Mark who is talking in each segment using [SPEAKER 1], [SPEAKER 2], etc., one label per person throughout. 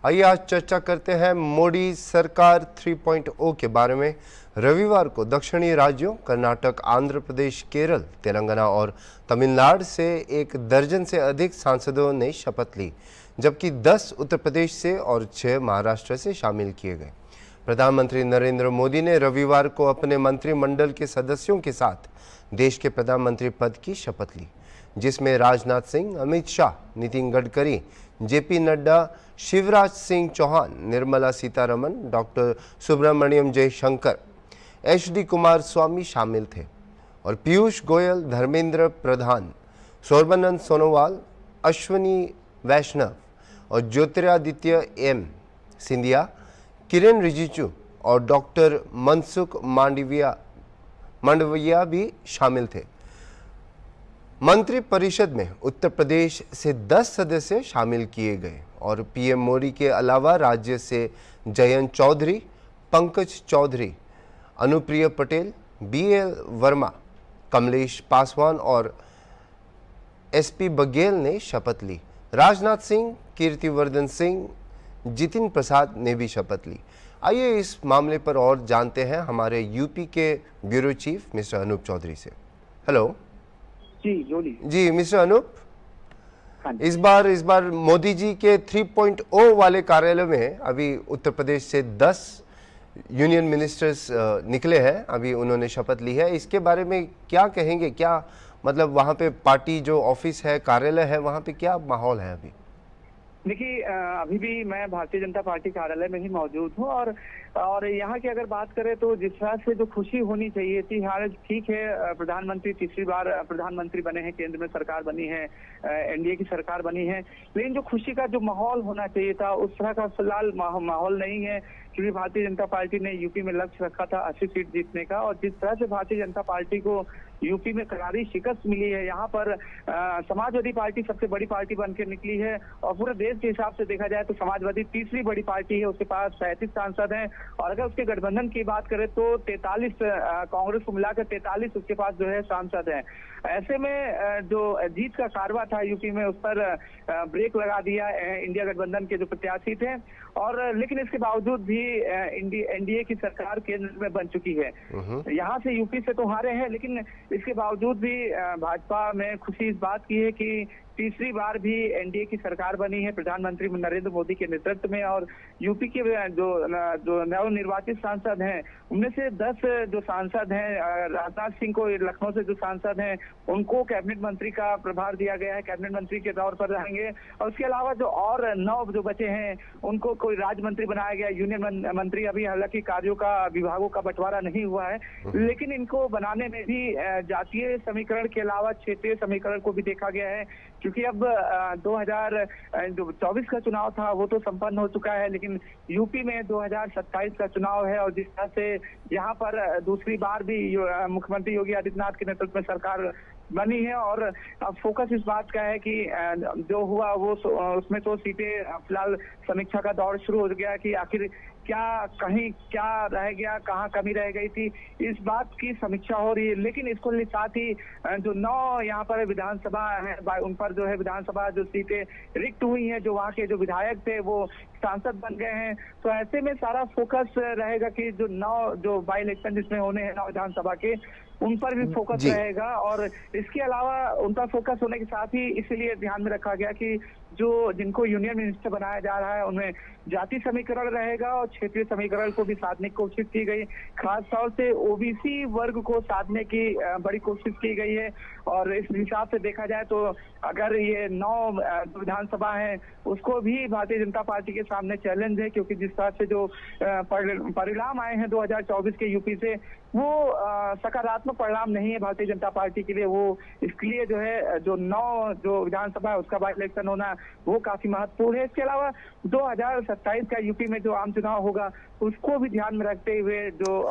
[SPEAKER 1] आइए आज चर्चा करते हैं मोदी सरकार 3.0 के बारे में। रविवार को दक्षिणी राज्यों कर्नाटक, आंध्र प्रदेश, केरल, तेलंगाना और तमिलनाडु से 1 दर्जन से अधिक सांसदों ने शपथ ली, जबकि 10 उत्तर प्रदेश से और 6 महाराष्ट्र से शामिल किए गए। प्रधानमंत्री नरेंद्र मोदी ने रविवार को अपने मंत्रिमंडल के सदस्यों के साथ देश के प्रधानमंत्री पद की शपथ ली, जिसमें राजनाथ सिंह, अमित शाह, नितिन गडकरी, जेपी नड्डा, शिवराज सिंह चौहान, निर्मला सीतारमण, डॉक्टर सुब्रमण्यम जयशंकर, एचडी कुमार स्वामी शामिल थे और पीयूष गोयल, धर्मेंद्र प्रधान, सर्बानंद सोनोवाल, अश्विनी वैष्णव और ज्योतिरादित्य एम सिंधिया, किरेन रिजिजू और डॉक्टर मनसुख मांडविया भी शामिल थे। मंत्रिपरिषद में उत्तर प्रदेश से 10 सदस्य शामिल किए गए और पीएम मोदी के अलावा राज्य से जयंत चौधरी, पंकज चौधरी, अनुप्रिया पटेल, बीएल वर्मा, कमलेश पासवान और एसपी बघेल ने शपथ ली। राजनाथ सिंह, कीर्तिवर्धन सिंह, जितिन प्रसाद ने भी शपथ ली। आइए इस मामले पर और जानते हैं हमारे यूपी के bureau chief mister Anoop Chaudhary से। हेलो जी मिस्टर अनूप, इस बार मोदी जी के 3.0 वाले कार्यालय में अभी उत्तर प्रदेश से 10 यूनियन मिनिस्टर्स निकले हैं, अभी उन्होंने शपथ ली है। इसके बारे में क्या कहेंगे? क्या मतलब वहाँ पे पार्टी जो ऑफिस है, कार्यालय है, वहाँ पे क्या माहौल है अभी?
[SPEAKER 2] देखिए, अभी भी मैं भारतीय जनता पार्टी कार्यालय में ही मौजूद हूँ और यहाँ की अगर बात करें तो जिस तरह से जो खुशी होनी चाहिए थी, हाँ ठीक है, प्रधानमंत्री तीसरी बार प्रधानमंत्री बने हैं, केंद्र में सरकार बनी है, एनडीए की सरकार बनी है, लेकिन जो खुशी का जो माहौल होना चाहिए था उस तरह का फिलहाल माहौल नहीं है, क्योंकि भारतीय जनता पार्टी ने यूपी में लक्ष्य रखा था 80 सीट जीतने का और जिस तरह से भारतीय जनता पार्टी को यूपी में करारी शिकस्त मिली है, यहाँ पर समाजवादी पार्टी सबसे बड़ी पार्टी बनकर निकली है और पूरे देश के हिसाब से देखा जाए तो समाजवादी तीसरी बड़ी पार्टी है, उसके पास 37 सांसद हैं और अगर उसके गठबंधन की बात करें तो 43, कांग्रेस को मिलाकर 43 उसके पास जो है सांसद हैं। ऐसे में जो जीत का कारवा था यूपी में उस पर ब्रेक लगा दिया इंडिया गठबंधन के जो प्रत्याशी थे और लेकिन इसके बावजूद भी एनडीए की सरकार केंद्र में बन चुकी है। यहाँ से यूपी से तो हारे हैं, लेकिन इसके बावजूद भी भाजपा में खुशी इस बात की है कि तीसरी बार भी एनडीए की सरकार बनी है प्रधानमंत्री नरेंद्र मोदी के नेतृत्व में और यूपी के जो नवनिर्वाचित सांसद हैं उनमें से 10 जो सांसद हैं, राजनाथ सिंह को लखनऊ से जो सांसद हैं उनको कैबिनेट मंत्री का प्रभार दिया गया है, कैबिनेट मंत्री के तौर पर रहेंगे और उसके अलावा जो और 9 जो बचे हैं उनको कोई राज्य मंत्री बनाया गया, यूनियन मंत्री। अभी हालांकि कार्यों का, विभागों का बंटवारा नहीं हुआ है, लेकिन इनको बनाने में भी जातीय समीकरण के अलावा क्षेत्रीय समीकरण को भी देखा गया है, क्योंकि अब 2024 का चुनाव था वो तो संपन्न हो चुका है, लेकिन यूपी में 2027 का चुनाव है और जिस तरह से यहाँ पर दूसरी बार भी मुख्यमंत्री योगी आदित्यनाथ के नेतृत्व में सरकार बनी है और अब फोकस इस बात का है कि जो हुआ वो उसमें तो सीटें फिलहाल समीक्षा का दौर शुरू हो गया कि आखिर कहीं क्या रह गया, कहाँ कमी रह गई थी, इस बात की समीक्षा हो रही है। लेकिन इसको साथ ही जो 9 यहाँ पर विधानसभा है उन पर जो है विधानसभा जो सीटें रिक्त हुई हैं, जो वहाँ के जो विधायक थे वो सांसद बन गए हैं, तो ऐसे में सारा फोकस रहेगा कि जो 9 जो बाई इलेक्शन जिसमें होने हैं 9 विधानसभा के, उन पर भी फोकस रहेगा और इसके अलावा उनका फोकस होने के साथ ही इसलिए ध्यान में रखा गया कि जो जिनको यूनियन मिनिस्टर बनाया जा रहा है उनमें जाति समीकरण रहेगा और क्षेत्रीय समीकरण को भी साधने की कोशिश की गई, खास तौर से ओबीसी वर्ग को साधने की बड़ी कोशिश की गई है और इस हिसाब से देखा जाए तो अगर ये 9 विधानसभा है उसको भी भारतीय जनता पार्टी के सामने चैलेंज है, क्योंकि जिस तरह से जो परिणाम आए हैं 2024 के यूपी से वो सकारात्मक परिणाम नहीं है भारतीय जनता पार्टी के लिए। वो इसके लिए जो है जो 9 जो विधानसभा है उसका बाई इलेक्शन होना वो काफी महत्वपूर्ण है। इसके अलावा 2027 का यूपी में जो आम चुनाव होगा उसको भी ध्यान में रखते हुए जो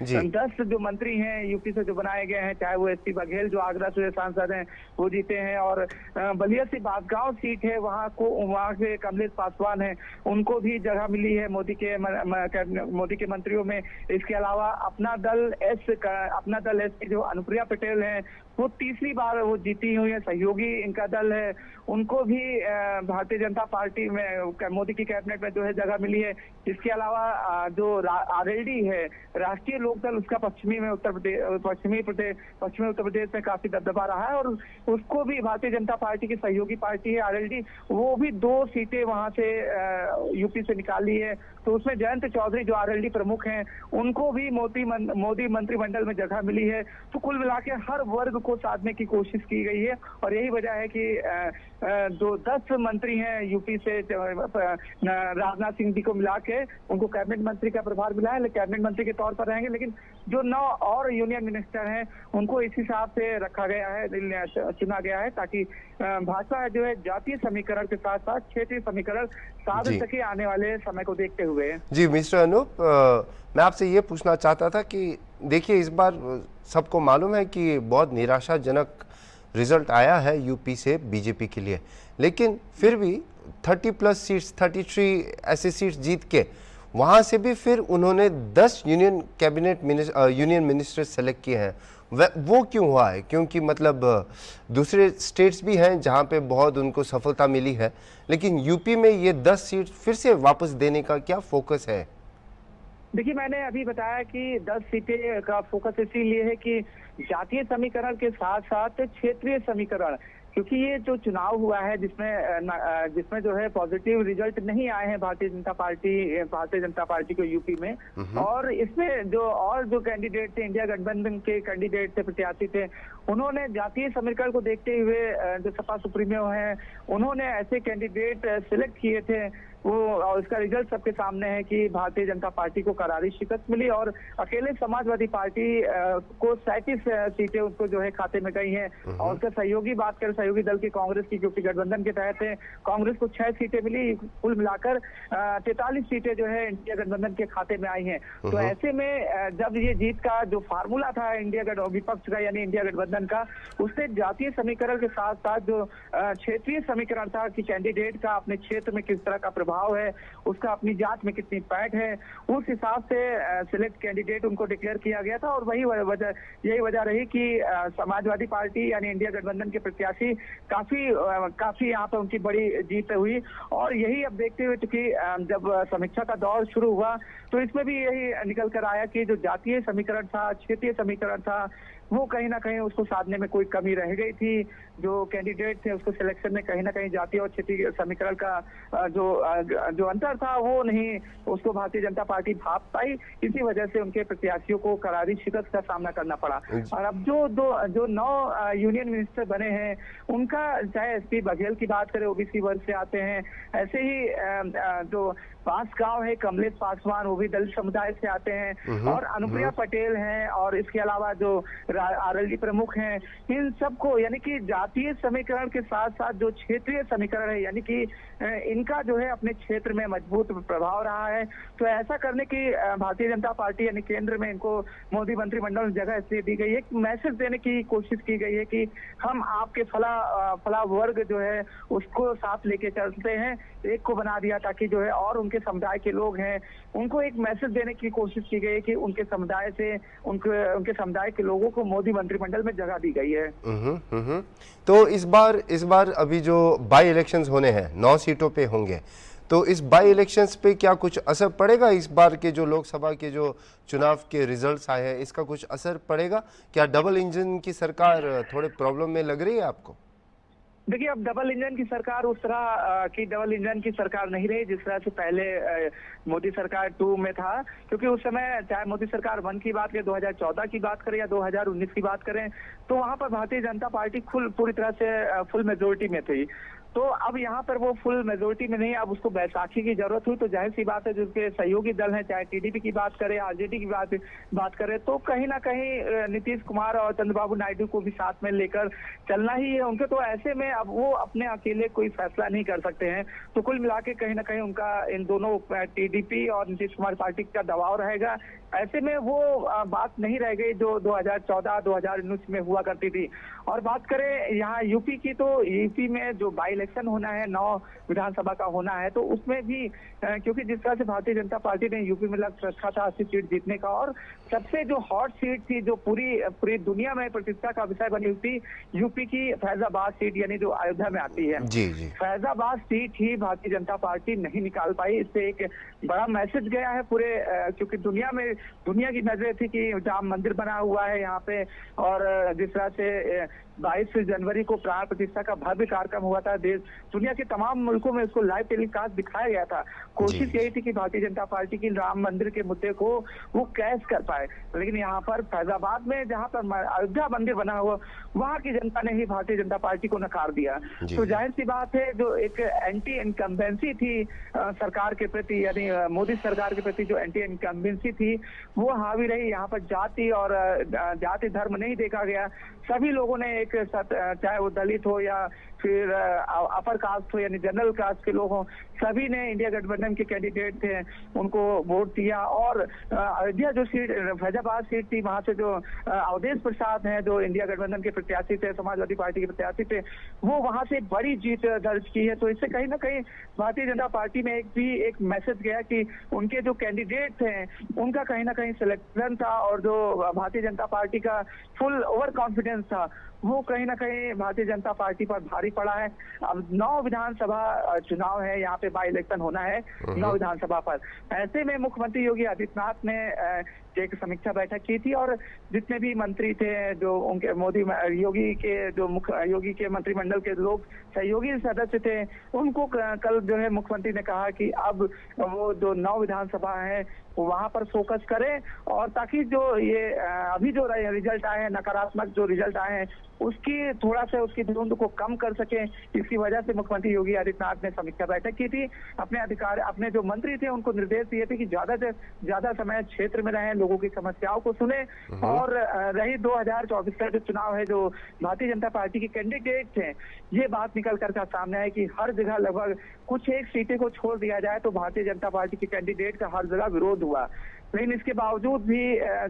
[SPEAKER 2] 10 जो मंत्री हैं यूपी से जो बनाए गए हैं, चाहे वो एसपी बघेल जो आगरा से सांसद हैं वो जीते हैं और बलिया से बागगांव सीट है वहाँ से कमलेश पासवान है, उनको भी जगह मिली है मोदी के मंत्रियों में। इसके अलावा अपना दल एस की जो अनुप्रिया पटेल है वो तीसरी बार वो जीती हुई है। सहयोगी इनका दल है, उनको भी भारतीय जनता पार्टी में मोदी की कैबिनेट में जो है जगह मिली है। इसके अलावा जो आरएलडी है, राष्ट्रीय लोकदल, उसका पश्चिमी उत्तर प्रदेश में काफी दबदबा रहा है और उसको भी भारतीय जनता पार्टी की सहयोगी पार्टी है आरएलडी, वो भी 2 सीटें वहां से यूपी से निकाली है। तो उसमें जयंत चौधरी जो आरएलडी प्रमुख हैं, उनको भी मोदी मंत्रिमंडल में जगह मिली है। तो कुल मिला के हर वर्ग को साधने की कोशिश की गई है और यही वजह है कि जो 10 मंत्री हैं यूपी से, राजनाथ सिंह जी को मिला के उनको कैबिनेट मंत्री का प्रभार मिला है, कैबिनेट मंत्री के तौर पर रहेंगे। लेकिन जो 9 और यूनियन मिनिस्टर हैं उनको इस हिसाब से रखा गया है, चुना गया है, ताकि भाजपा जो है जातीय समीकरण के साथ साथ क्षेत्रीय समीकरण साध सके आने वाले समय को देखते हुए।
[SPEAKER 1] जी मिस्टर अनूप, मैं आपसे ये पूछना चाहता था कि देखिए इस बार सबको मालूम है कि बहुत निराशाजनक रिजल्ट आया है यूपी से बीजेपी के लिए, लेकिन फिर भी 30+ सीट्स, 33 ऐसे सीट्स जीत के वहाँ से भी फिर उन्होंने 10 यूनियन मिनिस्टर सेलेक्ट किए हैं। वो क्यों हुआ है? क्योंकि मतलब दूसरे स्टेट्स भी हैं जहाँ पे बहुत उनको सफलता मिली है, लेकिन यूपी में ये 10 सीट फिर से वापस देने का क्या फोकस है?
[SPEAKER 2] देखिए, मैंने अभी बताया कि 10 सीटें का फोकस इसीलिए है कि जातीय समीकरण के साथ साथ क्षेत्रीय समीकरण, क्योंकि ये जो चुनाव हुआ है जिसमें जो है पॉजिटिव रिजल्ट नहीं आए हैं भारतीय जनता पार्टी को यूपी में, और इसमें जो कैंडिडेट थे, इंडिया गठबंधन के कैंडिडेट थे, प्रत्याशी थे, उन्होंने जातीय समीकरण को देखते हुए जो सपा सुप्रीमो हैं, उन्होंने ऐसे कैंडिडेट सिलेक्ट किए थे और इसका रिजल्ट सबके सामने है कि भारतीय जनता पार्टी को करारी शिकस्त मिली और अकेले समाजवादी पार्टी को 37 सीटें उसको जो है खाते में गई हैं। और उसका सहयोगी दल की कांग्रेस की, क्योंकि गठबंधन के तहत है, कांग्रेस को 6 सीटें मिली, कुल मिलाकर 43 सीटें जो है इंडिया गठबंधन के खाते में आई हैं। तो ऐसे में जब ये जीत का जो फार्मूला था विपक्ष का यानी इंडिया गठबंधन का, उसने जातीय समीकरण के साथ साथ जो क्षेत्रीय समीकरण था कि कैंडिडेट का अपने क्षेत्र में किस तरह का प्रभाव है, उसका अपनी जात में कितनी पैठ है, उस हिसाब से सिलेक्ट कैंडिडेट उनको डिक्लेयर किया गया था। और यही वजह रही कि समाजवादी पार्टी यानी इंडिया गठबंधन के प्रत्याशी काफी यहाँ पर उनकी बड़ी जीत हुई। और यही अब देखते हुए कि जब समीक्षा का दौर शुरू हुआ तो इसमें भी यही निकल कर आया कि जो जातीय समीकरण था, क्षेत्रीय समीकरण था, वो कहीं ना कहीं उसको साधने में कोई कमी रह गई थी। जो कैंडिडेट थे उसको सिलेक्शन में कहीं ना कहीं जातीय और क्षेत्रीय समीकरण का जो अंतर था वो नहीं उसको भारतीय जनता पार्टी भाप पाई। इसी वजह से उनके प्रत्याशियों को करारी शिकस्त का सामना करना पड़ा। और अब जो 9 यूनियन मिनिस्टर बने हैं उनका, चाहे एसपी बघेल की बात करें, ओबीसी वर्ग से आते हैं, ऐसे ही जो बांसगांव है, कमलेश पासवान, वो भी दलित समुदाय से आते हैं, और अनुप्रिया पटेल हैं, और इसके अलावा जो आरएलडी प्रमुख हैं, इन सबको यानी कि जातीय समीकरण के साथ साथ जो क्षेत्रीय समीकरण है, यानी कि इनका जो है अपने क्षेत्र में मजबूत प्रभाव रहा है। तो ऐसा करने की भारतीय जनता पार्टी यानी केंद्र में इनको मोदी मंत्रिमंडल में जगह इसलिए दी गई है, मैसेज देने की कोशिश की गई है कि हम आपके फला वर्ग जो है उसको साथ लेके चलते हैं, एक को बना दिया ताकि जो है और उनके समुदाय के लोग हैं उनको एक मैसेज देने की कोशिश की गई है कि उनके समुदाय से उनके समुदाय के लोगों को मोदी मंत्रिमंडल में जगह दी गई है।
[SPEAKER 1] तो इस बार अभी जो बाई इलेक्शंस होने हैं 9 सीटों पे होंगे, तो इस बाई इलेक्शंस पे क्या कुछ असर पड़ेगा? इस बार के जो लोकसभा के जो चुनाव के रिजल्ट्स आए हैं, इसका कुछ असर पड़ेगा क्या? डबल इंजन की सरकार थोड़े प्रॉब्लम में लग रही है आपको?
[SPEAKER 2] देखिए, अब डबल इंजन की सरकार उस तरह की डबल इंजन की सरकार नहीं रही जिस तरह से पहले मोदी सरकार 2 में था, क्योंकि उस समय चाहे मोदी सरकार 1 की बात करें, 2014 की बात करें या 2019 की बात करें, तो वहां पर भारतीय जनता पार्टी पूरी तरह से फुल मेजोरिटी में थी। तो अब यहाँ पर वो फुल मेजोरिटी में नहीं, अब उसको बैसाखी की जरूरत हुई। तो जाहिर सी बात है जिसके सहयोगी दल हैं, चाहे टीडीपी की बात करें, आरजेडी की बात करें, तो कहीं ना कहीं नीतीश कुमार और चंद्रबाबू नायडू को भी साथ में लेकर चलना ही है उनके। तो ऐसे में अब वो अपने अकेले कोई फैसला नहीं कर सकते हैं। तो कुल मिला के कहीं ना कहीं उनका इन दोनों टीडीपी और नीतीश कुमार पार्टी का दबाव रहेगा। ऐसे में वो बात नहीं रह गई जो 2014-2019 में हुआ करती थी। और बात करें यहाँ यूपी की, तो यूपी में जो बाई इलेक्शन होना है, 9 विधानसभा का होना है, तो उसमें भी क्योंकि जिस तरह से भारतीय जनता पार्टी ने यूपी में लक्ष्य रखा था 80 सीट जीतने का, और सबसे जो हॉट सीट थी, जो पूरी दुनिया में प्रतिष्ठा का विषय बनी हुई थी, यूपी की फैजाबाद सीट, यानी जो अयोध्या में आती है।
[SPEAKER 1] जी जी।
[SPEAKER 2] फैजाबाद सीट ही भारतीय जनता पार्टी नहीं निकाल पाई। इससे एक बड़ा मैसेज गया है पूरे, क्योंकि दुनिया की नजरें थी कि राम मंदिर बना हुआ है यहाँ पे, और जिस तरह से 22 जनवरी को प्राण प्रतिष्ठा का भव्य कार्यक्रम हुआ था, दुनिया के तमाम मुल्कों में उसको लाइव टेलीकास्ट दिखाया गया था। कोशिश यही थी कि भारतीय जनता पार्टी की राम मंदिर के मुद्दे को वो कैच कर पाए, लेकिन यहाँ पर फैजाबाद में जहाँ पर अयोध्या मंदिर बना हुआ, वहाँ की जनता ने ही भारतीय जनता पार्टी को नकार दिया। तो जाहिर सी बात है, जो एक एंटी इनकम्बेंसी थी सरकार के प्रति, यानी मोदी सरकार के प्रति जो एंटी इनकम्बेंसी थी, वो हावी रही। यहाँ पर जाति और जाति धर्म नहीं देखा गया। सभी लोगों ने एक साथ, चाहे वो दलित हो या फिर अपर कास्ट हो, यानी जनरल कास्ट के लोग हों, सभी ने इंडिया गठबंधन के कैंडिडेट थे उनको वोट दिया। और अयोध्या जो सीट, फैजाबाद सीट थी, वहां से जो अवधेश प्रसाद हैं, जो इंडिया गठबंधन के प्रत्याशी थे, समाजवादी पार्टी के प्रत्याशी थे, वो वहां से बड़ी जीत दर्ज की है। तो इससे कहीं ना कहीं भारतीय जनता पार्टी में एक मैसेज गया कि उनके जो कैंडिडेट थे उनका कहीं ना कहीं सिलेक्शन था, और जो भारतीय जनता पार्टी का फुल ओवर कॉन्फिडेंस था, वो कहीं ना कहीं भारतीय जनता पार्टी पर भारी पड़ा है। अब 9 विधानसभा चुनाव है, यहाँ पे बाई इलेक्शन होना है 9 विधानसभा पर। ऐसे में मुख्यमंत्री योगी आदित्यनाथ ने एक समीक्षा बैठक की थी, और जितने भी मंत्री थे, जो उनके योगी के मंत्रिमंडल के लोग सहयोगी सदस्य थे, उनको कल जो है मुख्यमंत्री ने कहा कि अब वो जो 9 विधानसभा है वहां पर फोकस करें, और ताकि जो ये अभी जो रिजल्ट आए हैं, नकारात्मक जो रिजल्ट आए हैं, उसकी थोड़ा सा उसकी धुंध को कम कर सके। इसी वजह से मुख्यमंत्री योगी आदित्यनाथ ने समीक्षा बैठक की थी। अपने जो मंत्री थे उनको निर्देश दिए थे कि ज्यादा से ज्यादा समय क्षेत्र में रहें, लोगों की समस्याओं को सुने। और रही 2024 का जो चुनाव है, जो भारतीय जनता पार्टी के कैंडिडेट थे, ये बात निकल कर सामने है कि हर जगह लगभग कुछ एक सीटें को छोड़ दिया जाए तो भारतीय जनता पार्टी के कैंडिडेट का हर जगह विरोध हुआ। लेकिन इसके बावजूद भी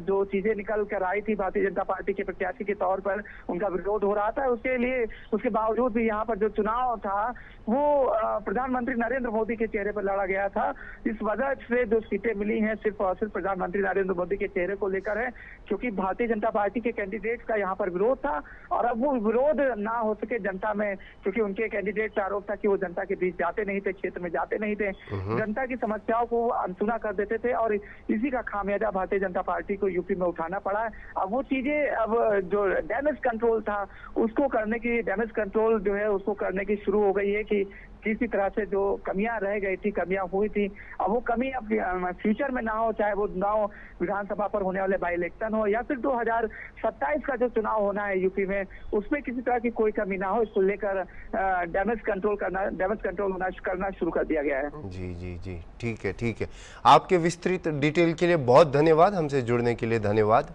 [SPEAKER 2] जो चीजें निकल कर आई थी, भारतीय जनता पार्टी के प्रत्याशी के तौर पर उनका विरोध हो रहा था। उसके बावजूद भी यहाँ पर जो चुनाव था वो प्रधानमंत्री नरेंद्र मोदी के चेहरे पर लड़ा गया था। इस वजह से जो सीटें मिली हैं सिर्फ और सिर्फ प्रधानमंत्री नरेंद्र मोदी के चेहरे को लेकर है, क्योंकि भारतीय जनता पार्टी के कैंडिडेट का यहाँ पर विरोध था। और अब वो विरोध ना हो सके जनता में, क्योंकि उनके कैंडिडेट का आरोप था कि वो जनता के बीच जाते नहीं थे, क्षेत्र में जाते नहीं थे, जनता की समस्याओं को अनसुना कर देते थे, और इसी का खामियाजा भारतीय जनता पार्टी को यूपी में उठाना पड़ा है। अब वो चीजें, अब जो डैमेज कंट्रोल था उसको करने की, डैमेज कंट्रोल जो है उसको करने की शुरू हो गई है कि किसी तरह से जो कमियां रह गई थी, कमियां हुई थी, अब वो कमी अब फ्यूचर में ना हो, चाहे वो 9 विधानसभा पर होने वाले बाई इलेक्शन हो या फिर 2027 का जो चुनाव होना है यूपी में, उसमें किसी तरह की कोई कमी ना हो। इसको लेकर डैमेज कंट्रोल करना शुरू कर दिया गया है।
[SPEAKER 1] जी जी जी, ठीक है ठीक है। आपके विस्तृत डिटेल के लिए बहुत धन्यवाद, हमसे जुड़ने के लिए धन्यवाद।